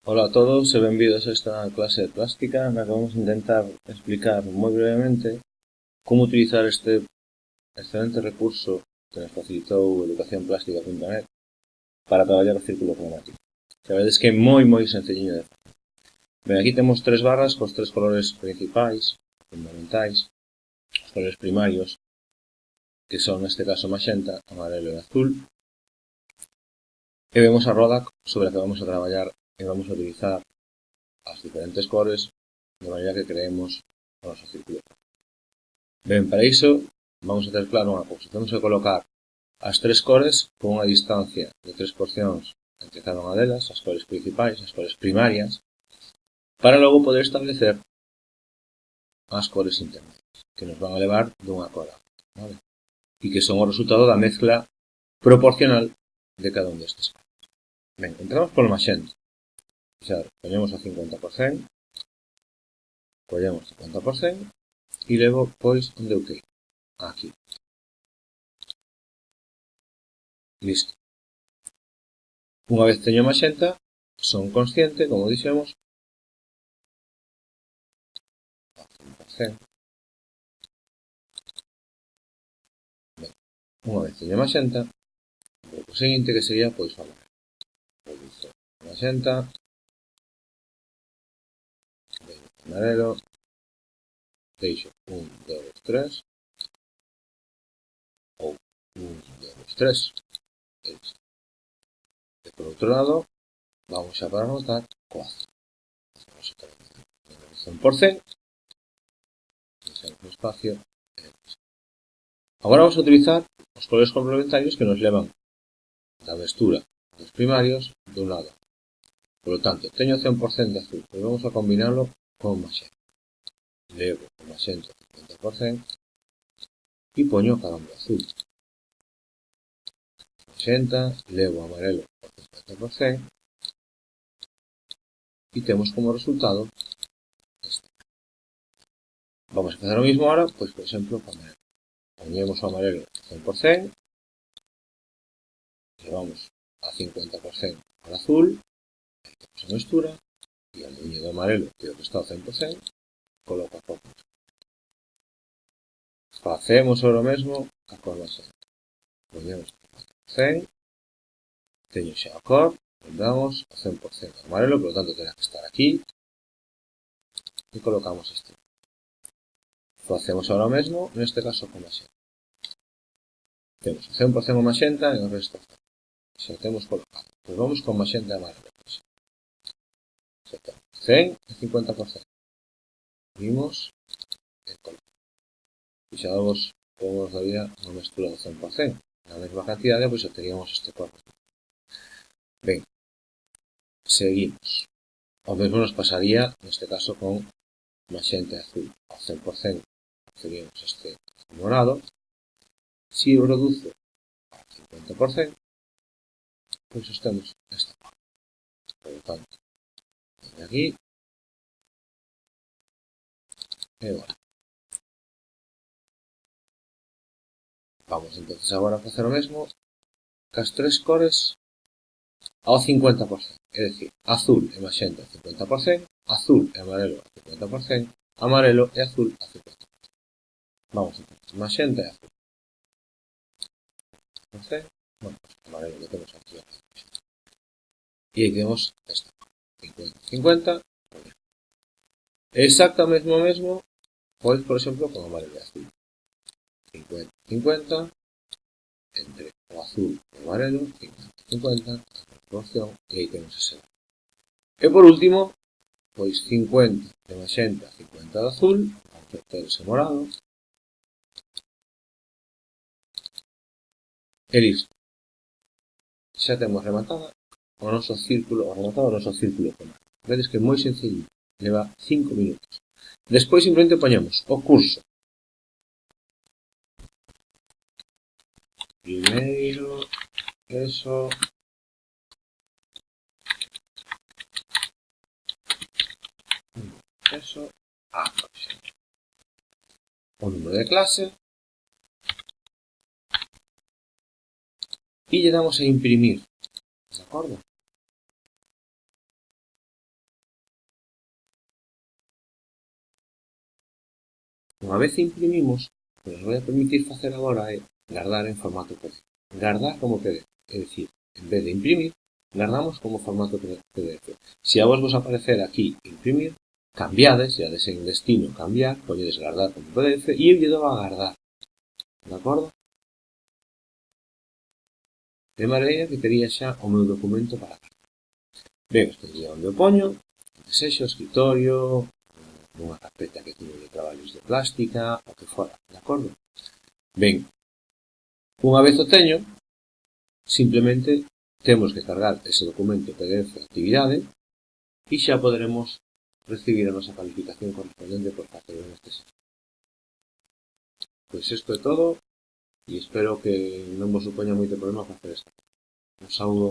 Hola a todos e benvidos a esta clase de plástica na que vamos a intentar explicar moi brevemente como utilizar este excelente recurso que nos facilitou educacionplástica.net para traballar o círculo cromático. A verdade é que é moi sencilliño de facer. Ben, aquí temos tres barras cos tres colores principais, fundamentais, os colores primarios, que son neste caso maxenta, amarelo e azul, e vemos a roda sobre a que vamos a traballar e vamos a utilizar as diferentes cores de maneira que creemos o noso círculo. Ben, para iso vamos a ter claro unha cousa. Temos que colocar as tres cores con unha distancia de 3 porcións entre cada unha delas, as cores principais, as cores primarias, para logo poder establecer as cores intermedias, que nos van a levar dunha cor a outra, vale? E que son o resultado da mezcla proporcional de cada un destes cores. Ben, entramos polo maxenta. Xa, poñemos o 50%, collemos o 50% e levo, pois, onde eu queiro. Aquí. Listo. Unha vez teño maxenta, son consciente, como dixemos, unha vez teño maxenta, o seguinte que sería, pois, o maxenta, amarelo, deixo 1, 2, 3, ou 1, 2, 3, e por outro lado, vamos xa para anotar co azul. Vamos a ter 100%, deixamos o espacio. Agora vamos a utilizar os colores complementarios que nos levan da mestura dos primarios dun lado. Por lo tanto, teño 100% de azul, pois vamos a combinarlo con maxenta. Levo o maxenta 50% e poño cada un de azul. Maxenta, levo o amarelo por 50% e temos como resultado este. Vamos a facer o mismo ahora, pois por exemplo, con amarelo. Poñemos o amarelo 100%, levamos a 50% ao azul, aí temos a mestura, e a liña do amarelo, que é o que está ao 100%, coloca a cor. Facemos ahora o mesmo a cor maxenta. Poñemos 100%, teño xa a cor, lembramos, a 100% amarelo, por lo tanto terá que estar aquí, e colocamos este. Facemos ahora o mesmo, neste caso con maxenta. Temos o 100% o maxenta e o resto xa temos colocado. Pois vamos con maxenta e amarelo. Xa temos 100 e 50%. Vimos e colocamos. E xa vos podemos daría unha mestura do 100%. Na mesma cantidade, pois obteríamos este cuerpo. Ben, seguimos. O mesmo nos pasaría, neste caso, con maxenta e azul. Ao 100% obteríamos este morado. Si o reduzo ao 50%, pois temos esta parte. Por lo tanto, aquí e agora. Vamos entonces agora a facer o mesmo cas tres cores ao 50%. É dicir, azul e maxenta ao 50%, azul e amarelo ao 50%, amarelo e azul ao 50%. Vamos entonces, maxenta e azul. Bueno, pues amarelo que temos aquí. E aí temos esta. 50-50. Exactamente o mesmo, pois, por exemplo, con amarelo e azul. 50-50 entre o azul e o amarelo, 50-50, a proporción, e aí temos ese. E por último, pois 50 de maxenta, 50 de azul, vamos a ter ese morado. E listo. Xa temos rematada o noso círculo, Vedes que é moi sencillo, leva 5 minutos. Despois simplemente poñemos o curso. Primeiro, eso, o número de clase, e lle damos a imprimir, de acordo? Unha vez imprimimos, o que nos vai a permitir facer agora é guardar en formato PDF. Guardar como PDF, é dicir, en vez de imprimir, guardamos como formato PDF. Se a vos aparecer aquí imprimir, cambiades, ya en destino cambiar, podedes guardar como PDF e eu lle dou a guardar. De acordo? De maneira que tería xa o meu documento para guardar. Ben, isto é onde o poño, que sexa o escritorio, nunha carpeta que teño de traballos de plástica, o que fora, de acordo? Ben, unha vez o teño, simplemente temos que cargar ese documento PDF de actividade e xa poderemos recibir a nosa calificación correspondente por parte de neste sitio. Pois isto é todo e espero que non vos supoña moito problema facer isto. Un saúdo.